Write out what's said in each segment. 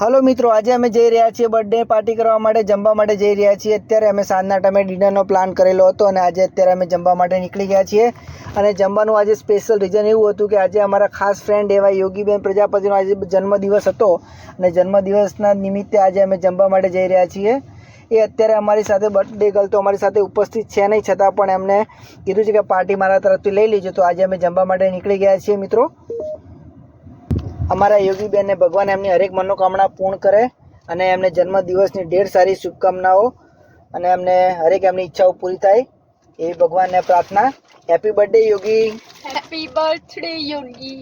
Hello મિત્રો, આજે અમે જઈ રહ્યા છીએ બર્થડે પાર્ટી કરવા માટે, જમવા માટે જઈ રહ્યા છીએ. અત્યારે અમે સાંજના ટાઈમે ડિનરનો પ્લાન કરેલો હતો અને આજે અત્યારે અમે જમવા માટે નીકળી ગયા છીએ. અને જમવાનું આજે સ્પેશિયલ રીઝન એવું હતું કે આજે અમારા ખાસ ફ્રેન્ડ એવા યોગીબેન પ્રજાપતિનો આજે જન્મદિવસ હતો અને જન્મદિવસના નિમિત્તે આજે અમે જમવા માટે જઈ રહ્યા છીએ. એ અત્યારે અમારી સાથે બર્થડે ગર્લ તો અમારી સાથે ઉપસ્થિત છે નહીં, છતાં પણ એમને કીધું છે કે પાર્ટી મારા તરફથી લઈ લેજો. તો આજે અમે જમવા માટે નીકળી ગયા છીએ મિત્રો. અમારા યોગીબેનને ભગવાન એમની હરેક મનોકામના પૂર્ણ કરે અને એમને જન્મદિવસની ઢેર સારી શુભકામનાઓ અને એમને હરેક એમની ઈચ્છાઓ પૂરી થાય એવી ભગવાનને પ્રાર્થના. હેપી બર્થડે યોગી. હેપી બર્થડે યોગી.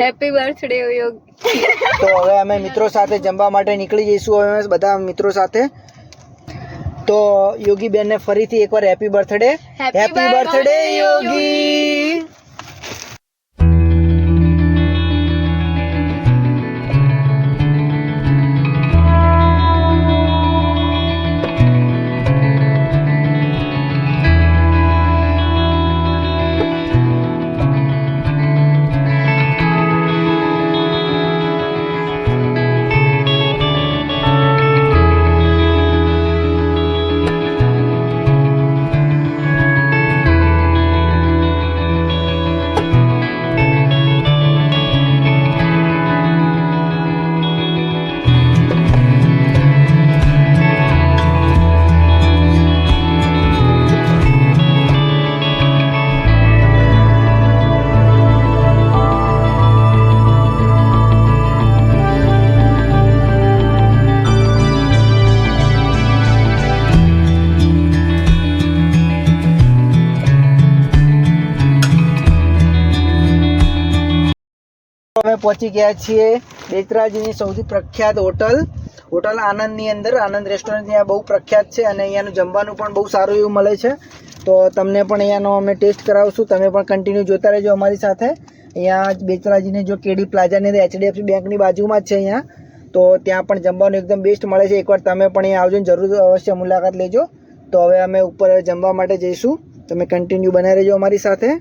હેપી બર્થડે યોગી. તો હવે અમે મિત્રો સાથે જમવા માટે નીકળી જઈશું, હવે બધા મિત્રો સાથે. તો યોગીબેનને ફરીથી એકવાર હેપી બર્થડે. હેપી બર્થડે યોગી. અમે પહોંચી ગયા છીએ બેચરાજીની સૌથી પ્રખ્યાત હોટલ આનંદની અંદર. આનંદ રેસ્ટોરન્ટ ત્યાં બહુ પ્રખ્યાત છે અને અહીંયાનું જમવાનું પણ બહુ સારું એવું મળે છે. તો તમને પણ અહીંયાનો અમે ટેસ્ટ કરાવશું, તમે પણ કન્ટિન્યુ જોતા રહેજો અમારી સાથે. અહીંયા બેચરાજીને જો કેડી પ્લાઝાની અંદર HDFC બેંકની બાજુમાં જ છે અહીંયા, તો ત્યાં પણ જમવાનું એકદમ બેસ્ટ મળે છે. એકવાર તમે પણ અહીંયા આવજો ને જરૂર અવશ્ય મુલાકાત લેજો. તો હવે અમે ઉપર જમવા માટે જઈશું, તમે કન્ટિન્યુ બનાવી રહેજો અમારી સાથે.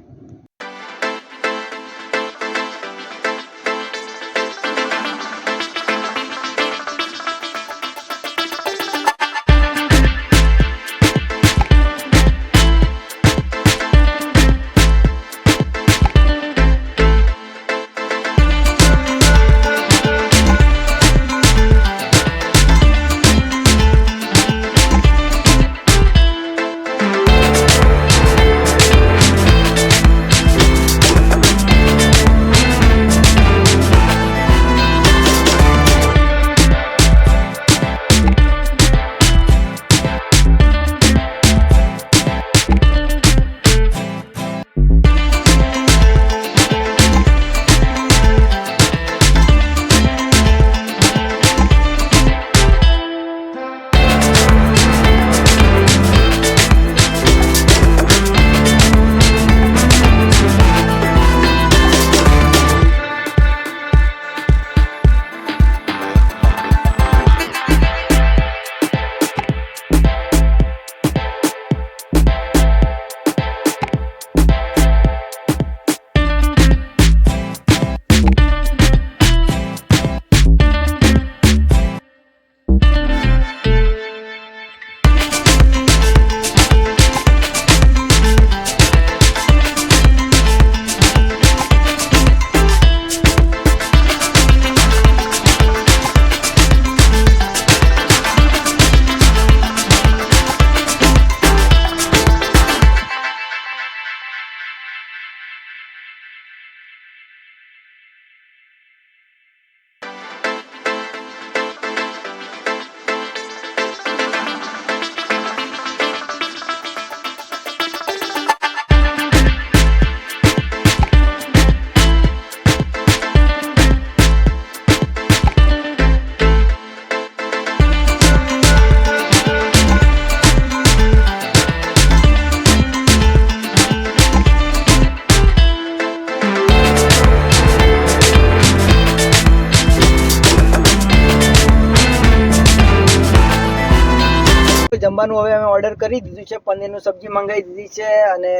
જમવાનું હવે અમે ઓર્ડર કરી દીધું છે. પનીરનું સબ્જી મંગાવી દીધી છે અને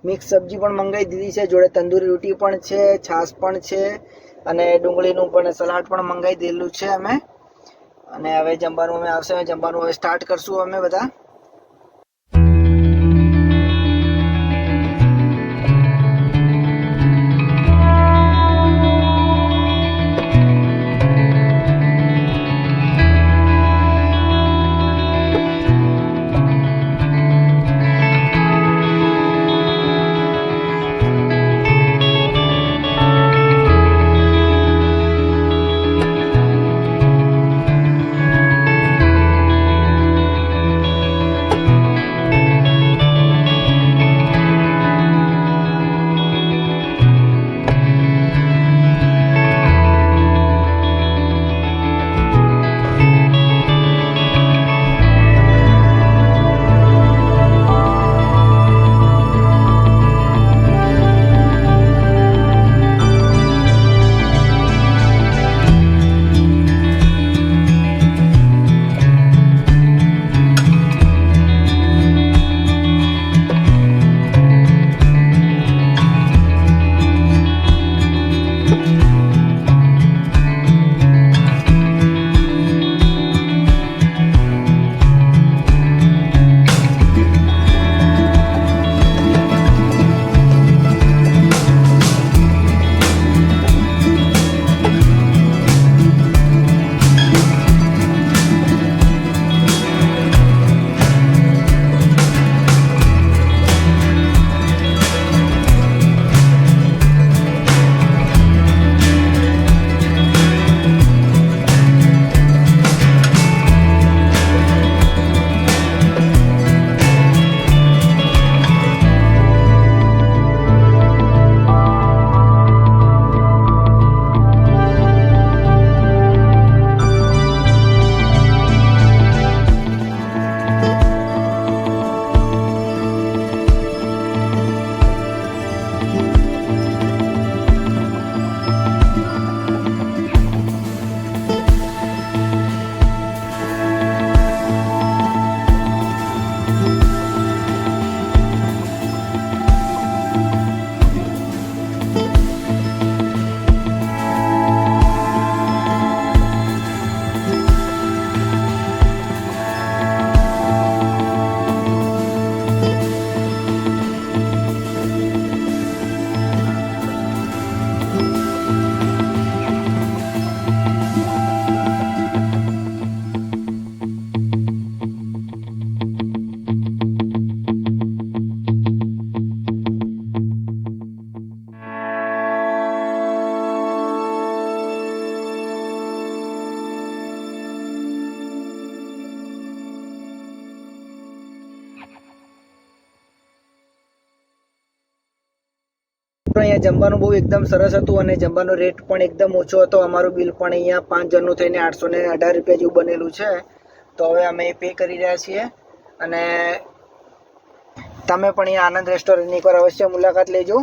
મિક્સ સબ્જી પણ મંગાવી દીધી છે. જોડે તંદૂરી રોટી પણ છે, છાશ પણ છે અને ડુંગળીનું પણ સલાડ પણ મંગાવી દીધેલું છે અમે. અને હવે જમવાનું અમે આવશે, જમવાનું હવે સ્ટાર્ટ કરશું અમે બધા. અહીંયા જમવાનું બહુ એકદમ સરસ હતું અને જમવાનો રેટ પણ એકદમ ઓછો હતો. અમારું બિલ પણ અહીંયા 5 જણનું થઈને 818 રૂપિયા જેવું બનેલું છે. તો હવે અમે પે કરી રહ્યા છીએ અને તમે પણ અહીંયા આનંદ રેસ્ટોરન્ટની એકવાર અવશ્ય મુલાકાત લેજો.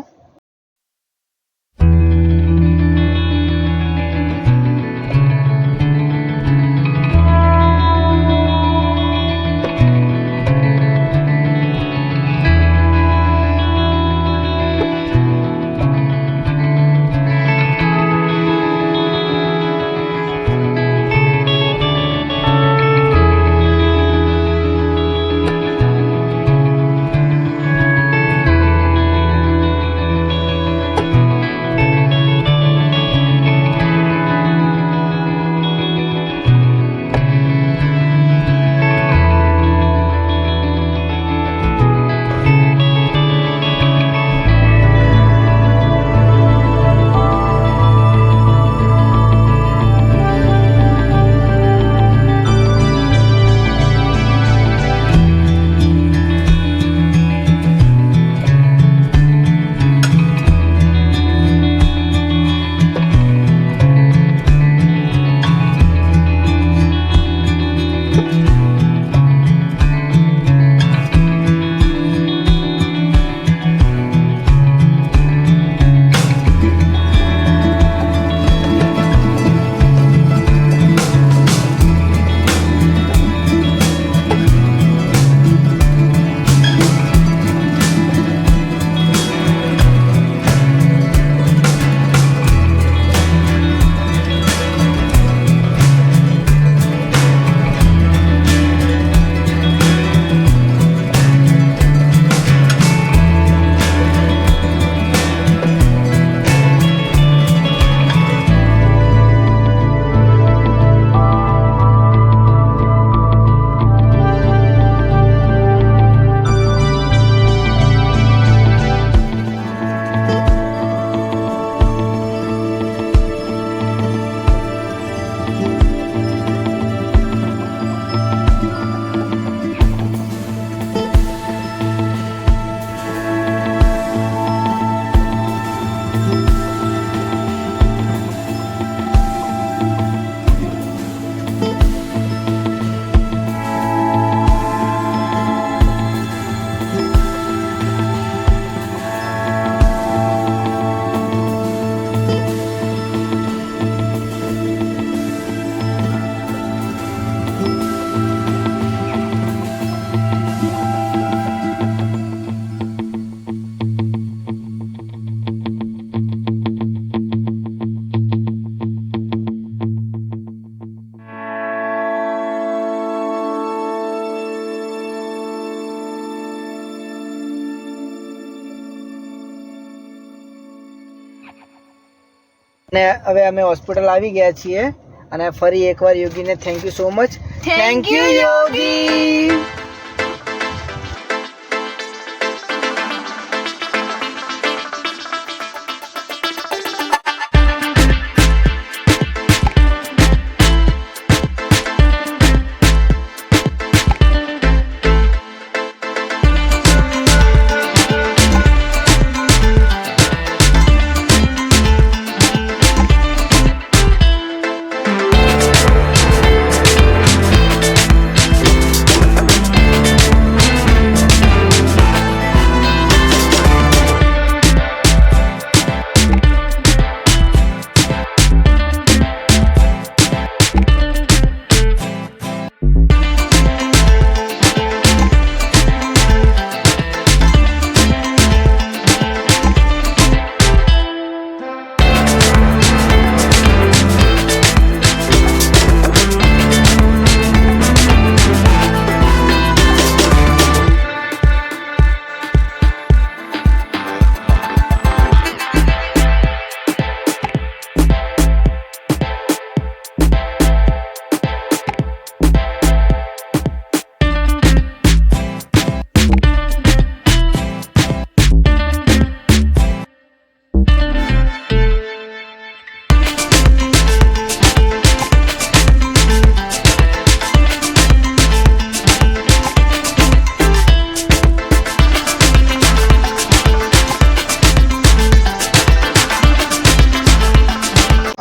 અને હવે અમે હોસ્પિટલ આવી ગયા છીએ અને ફરી એકવાર યોગીને thank you so much. Thank you Yogi.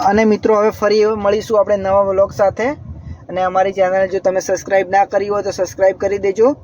અને મિત્રો હવે ફરી મળીશું આપણે નવા વ્લોગ સાથે. અને અમારી ચેનલ જો તમે સબસ્ક્રાઇબ ના કરી હોય તો સબસ્ક્રાઇબ કરી દેજો.